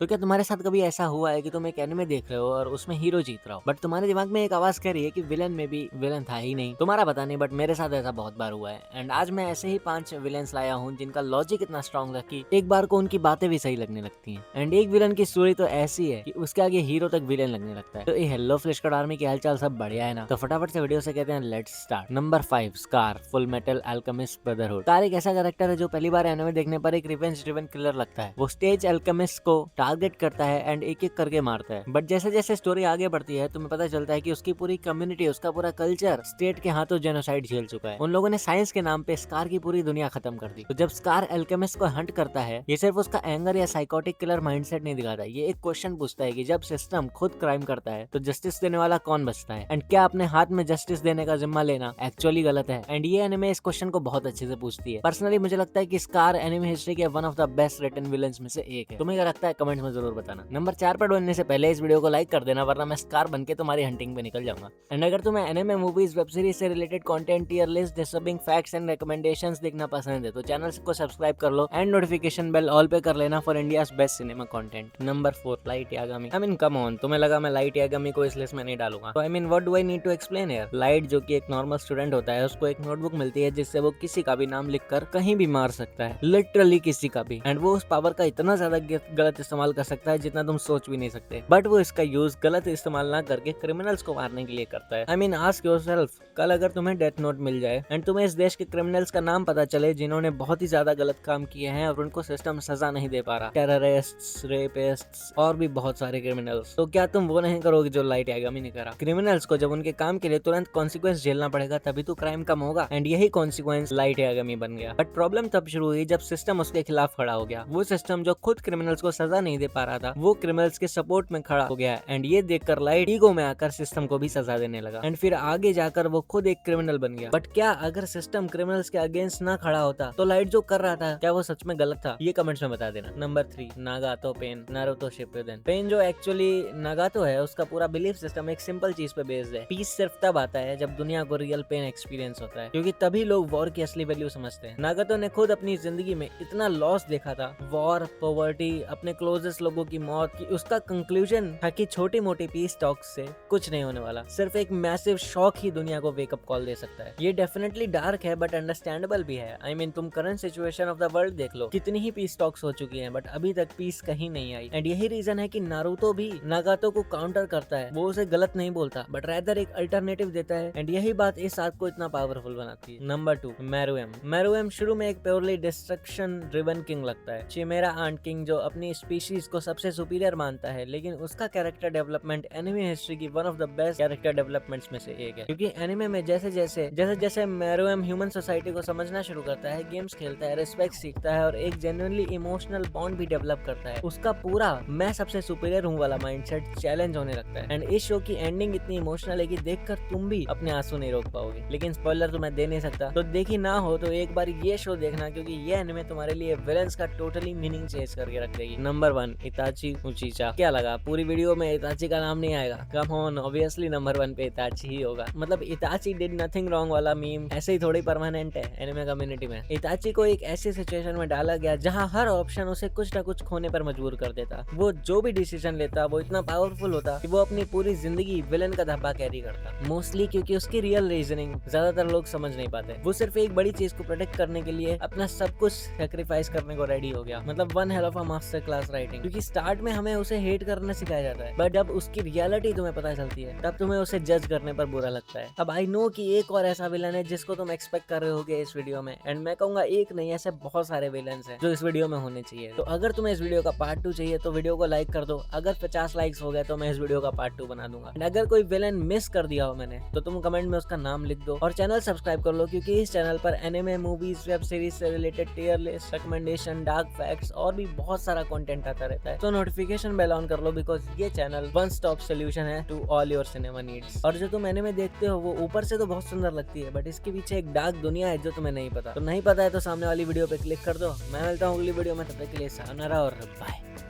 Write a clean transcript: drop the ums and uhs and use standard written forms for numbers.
तो क्या तुम्हारे साथ कभी ऐसा हुआ है कि तुम एक एनिमे देख रहे हो और उसमें हीरो जीत रहा हो, बट तुम्हारे दिमाग में एक आवाज कह रही है कि विलन में भी विलन था ही नहीं? तुम्हारा पता नहीं, बट मेरे साथ ऐसा बहुत बार हुआ है। एंड आज मैं ऐसे ही 5 विलन्स लाया हूँ जिनका लॉजिक इतना स्ट्रॉन्ग था कि एक बार को उनकी बातें भी सही लगने लगती हैं। एंड एक विलन की स्टोरी तो ऐसी है कि उसके आगे हीरो तक विलन लगने लगता है। तो ये हेलो फ्लैश कार्ड आर्मी की हालचाल सब बढ़िया है ना? तो फटाफट से वीडियो से कहते हैं let's start. Number 5, scar, full metal alchemist brotherhood. Scar एक ऐसा कैरेक्टर है जो पहली बार एनिमे देखने पर एक रिवेंज ड्रिवन किलर लगता है। वो स्टेज अल्केमिस्ट को टारगेट करता है एंड एक एक करके मारता है। बट जैसे जैसे स्टोरी आगे बढ़ती है तुम्हें पता चलता है कि उसकी पूरी कम्युनिटी, उसका पूरा कल्चर स्टेट के हाथों जेनोसाइड झेल चुका है। उन लोगों ने साइंस के नाम पे स्कार की पूरी दुनिया खत्म कर दी। तो जब स्कार अल्केमिस्ट को हंट करता है, ये सिर्फ उसका एंगर या साइकोटिक किलर माइंडसेट नहीं दिखाता, ये एक क्वेश्चन पूछता है कि जब सिस्टम खुद क्राइम करता है तो जस्टिस देने वाला कौन बचता है? एंड क्या अपने हाथ में जस्टिस देने का जिम्मा लेना एक्चुअली गलत है? एंड ये एनिमे इस क्वेश्चन को बहुत अच्छे से पूछती है। पर्सनली मुझे लगता है कि स्कार एनिमे हिस्ट्री के one of the best written villains में से एक है। तुम्हें क्या लगता है कमेंट में जरूर बताना। नंबर 4 पर बनने से पहले इस वीडियो को लाइक कर देना, वरना मैं स्कार बन के तुम्हारी हंटिंग पे निकल जाऊंगा। एंड अगर तुम्हें एनिमे, मूवीज, वेब सीरीज से related content, tier list, disturbing facts and recommendations देखना पसंद है तो चैनल को सब्सक्राइब कर लो एंड नोटिफिकेशन बेल ऑल पे कर लेना for India's best cinema content. Number 4, Light Yagami. I mean come on, तुम्हें लगा मैं लाइट यागामी को इस लिस्ट में नहीं डालूंगा? तो I mean what do I need to explain here? Light जो कि एक नॉर्मल स्टूडेंट होता है, उसको एक नोटबुक मिलती है जिससे वो किसी का भी नाम लिखकर कहीं भी मार सकता है, लिटरली किसी का भी। एंड वो उस पावर का इतना ज्यादा गलत इस्तेमाल कर सकता है जितना तुम सोच भी नहीं सकते। बट वो इसका यूज गलत इस्तेमाल ना करके क्रिमिनल्स को मारने के लिए करता है। आई मीन आस्क योरसेल्फ, कल अगर तुम्हें डेथ नोट मिल जाए एंड तुम्हें इस देश के क्रिमिनल्स का नाम पता चले जिन्होंने बहुत ही ज्यादा गलत काम किए हैं और उनको सिस्टम सजा नहीं दे पा रहा, टेररिस्ट्स, रेपिस्ट्स और भी बहुत सारे क्रिमिनल्स, तो क्या तुम वो नहीं करोगे जो लाइट यागामी ने करा? क्रिमिनल्स को जब उनके काम के लिए तुरंत कॉन्सिक्वेंस झेलना पड़ेगा तभी तो क्राइम कम होगा। एंड यही कॉन्सिक्वेंस लाइट यागामी बन गया। बट प्रॉब्लम तब शुरू हुई जब सिस्टम उसके खिलाफ खड़ा हो गया। वो सिस्टम जो खुद क्रिमिनल्स को सजा नहीं दे पा रहा था, वो क्रिमिनल्स के सपोर्ट में खड़ा हो गया। एंड ये देखकर लाइट ईगो में आकर सिस्टम को भी सजा देने लगा। एंड फिर आगे जाकर वो खुद एक क्रिमिनल बन गया। बट क्या अगर सिस्टम क्रिमिनल्स के अगेंस्ट ना खड़ा होता तो लाइट जो कर रहा था क्या वो सच में गलत था? ये कमेंट्स में बता देना। Number 3, Nagato Pain, Naruto Shippuden. Pain जो एक्चुअली नागातो है, उसका पूरा बिलीफ सिस्टम एक सिंपल चीज पे बेस्ड है। पीस सिर्फ तब आता है जब दुनिया को रियल पेन एक्सपीरियंस होता है, क्योंकि तभी लोग वॉर की असली वैल्यू समझते हैं। नागातो ने खुद अपनी जिंदगी में इतना लॉस देखा था, वॉर, पॉवर्टी, अपने क्लोजेस्ट लोगों की मौत, कि उसका कंक्लूजन था कि छोटी मोटी पीस टॉक्स से कुछ नहीं होने वाला, सिर्फ एक मैसिव शॉक ही दुनिया को वेकअप कॉल दे सकता है। ये डेफिनेटली डार्क है बट अंडरस्टैंडेबल भी है। आई मीन तुम current situation of the world देख लो, कितनी ही पीस टॉक्स हो चुकी हैं बट अभी तक पीस कहीं नहीं आई। एंड यही रीजन है कि नारुतो भी नागातो को काउंटर करता है। वो उसे गलत नहीं बोलता बट रैदर एक अल्टरनेटिव देता है। एंड यही बात इस आर्क को इतना पावरफुल बनाती है। Number 2, Meruem. मेरुएम शुरू में एक प्योरली डिस्ट्रक्शन ड्रिवन किंग लगता है, चिमेरा आंट किंग जो अपनी स्पीशीज को सबसे सुपीरियर मानता है, लेकिन उसका कैरेक्टर डेवलपमेंट एनिमे हिस्ट्री की one of the best character developments में से एक है। क्योंकि एनिमे में जैसे जैसे मेरुएम ह्यूमन सोसाइटी को समझना शुरू करता है, गेम्स खेलता है, रिस्पेक्ट सीखता है और एक जेन्युइनली इमोशनल बॉन्ड भी डेवलप करता है, उसका पूरा मैं सबसे सुपीरियर हूँ वाला माइंडसेट चैलेंज होने लगता है। एंड इस शो की एंडिंग इतनी इमोशनल है कि देखकर तुम भी अपने आंसू नहीं रोक पाओगे। लेकिन स्पॉइलर तो मैं दे नहीं सकता, तो देखी ना हो तो एक बार ये शो देखना, क्योंकि ये एनिमे तुम्हारे लिए विलेंस का टोटली मीनिंग चेंज करके रख देगी। Number 1, Itachi Uchiha. क्या लगा पूरी वीडियो में इताची का नाम नहीं आएगा? कम ऑन, ऑब्वियसली नंबर 1 पे इताची ही होगा। मतलब इताची डिड नथिंग रॉन्ग वाला मीम ऐसे ही थोड़ी परमानेंट है एनिमे कम्युनिटी में। इताची को एक ऐसी सिचुएशन में डाला गया जहाँ हर ऑप्शन उसे कुछ ना कुछ खोने पर मजबूर कर देता। वो जो भी डिसीजन लेता वो इतना पावरफुल होता कि वो अपनी पूरी जिंदगी विलन का धब्बा कैरी करता। मोस्टली क्योंकि उसकी रियल रीजनिंग ज्यादातर लोग समझ नहीं पाते। वो सिर्फ एक बड़ी चीज को प्रोटेक्ट करने के लिए अपना सब कुछ सेक्रीफाइस करने को रेडी हो गया। मतलब one hell of a master class writing. क्योंकि स्टार्ट में हमें उसे हेट करना सिखाया जाता है, बट जब उसकी रियलिटी तुम्हें पता चलती है तब तुम्हें उसे जज करने पर बुरा लगता है। अब आई नो कि एक और ऐसा विलन है जिसको तुम एक्सपेक्ट कर रहे होगे इस वीडियो में, एंड मैं कहूंगा एक नहीं, ऐसे बहुत सारे विलन्स हैं जो इस वीडियो में होने चाहिए। तो अगर तुम्हें इस वीडियो का पार्ट 2 चाहिए तो वीडियो को लाइक कर दो। अगर 50 लाइक्स हो गए तो मैं इस वीडियो का पार्ट 2 बना दूंगा। एंड अगर कोई विलन मिस कर दिया हो मैंने तो तुम कमेंट में उसका नाम लिख दो और चैनल सब्सक्राइब कर लो, क्योंकि इस चैनल पर एनिमे, मूवीज, वेब सीरीज से related tier list, recommendation, dark facts और भी बहुत सारा कंटेंट आता रहता है। तो नोटिफिकेशन बेल ऑन कर लो, बिकॉज ये चैनल वन स्टॉप सोल्यूशन है to all your cinema needs. और जो तुम एनिमे देखते हो वो ऊपर से तो बहुत सुंदर लगती है, बट इसके पीछे एक डार्क दुनिया है जो तुम्हें नहीं पता। तो नहीं पता है तो सामने वाली वीडियो पे क्लिक कर दो। मैं मिलता हूँ अगली वीडियो में, तब तक के लिए सायोनारा और बाय।